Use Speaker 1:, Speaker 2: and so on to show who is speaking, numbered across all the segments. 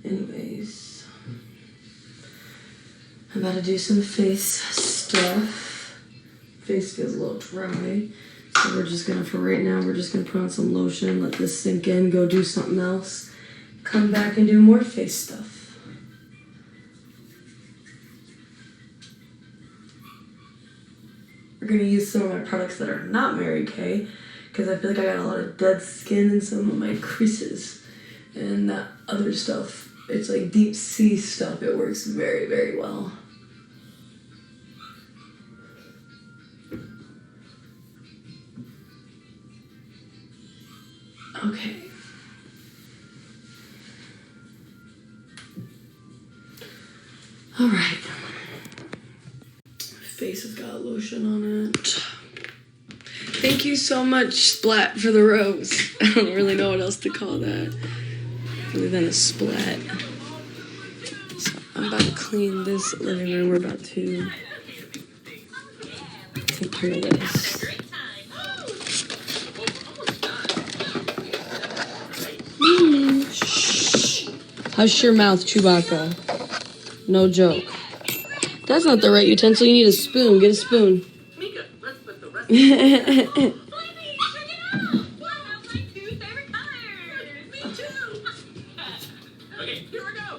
Speaker 1: Anyways, I'm about to do some face stuff. Face feels a little dry. So we're just gonna, for right now, we're just gonna put on some lotion, let this sink in, go do something else, come back and do more face stuff. We're gonna use some of my products that are not Mary Kay, because I feel like I got a lot of dead skin in some of my creases. And that other stuff, it's like deep sea stuff, it works very, very well. Okay. All right. Face has got lotion on it. Thank you so much, Splat, for the rose. I don't really know what else to call that other than a splat. So I'm about to clean this living room. We're about to take care of this. Shh. Hush your mouth, Chewbacca. No joke. That's not the right utensil. You need a spoon. Get a spoon.
Speaker 2: Mika, let's put the rest of it. Okay, here we go.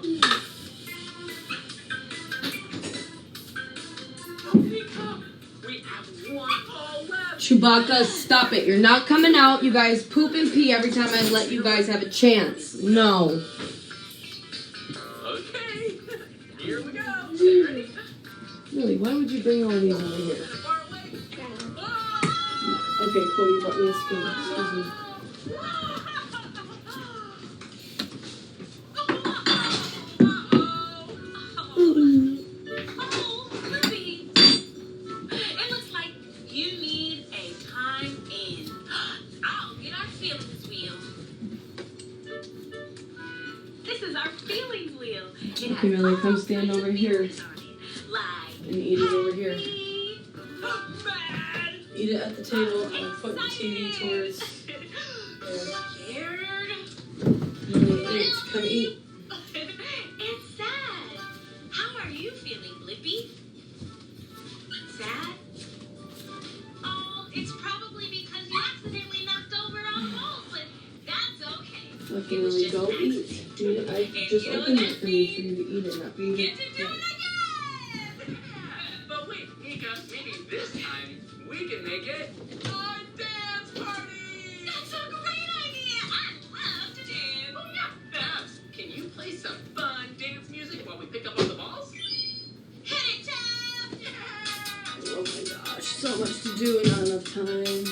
Speaker 2: Mika, we have one ball left.
Speaker 1: Chewbacca, stop it. You're not coming out. You guys poop and pee every time I let you guys have a chance. No.
Speaker 2: Okay, here we go. Ready?
Speaker 1: Really, why would you bring all these over here?
Speaker 2: Far away.
Speaker 1: Okay, cool. You brought me a spoon. Excuse me. Okay, Millie, come stand over here and eat it over here. Eat it at the table and put the TV towards there. Millie, eat. Come eat.
Speaker 3: It's sad. How are you feeling, Blippi? Sad? Oh, it's probably because you accidentally knocked over all the balls, but that's okay.
Speaker 1: Okay, Millie, go eat. Eat it. I just opened it for you to eat it, not for you to
Speaker 3: Get to do it again!
Speaker 2: But wait, Mika, maybe this time we can make it a dance party!
Speaker 3: That's a great idea! I love to dance!
Speaker 2: Oh yeah, Babs, can you play some fun dance music while we pick up all the balls?
Speaker 3: Hit it, Tab!
Speaker 2: Yeah!
Speaker 1: Oh my gosh, so much to do and not enough time.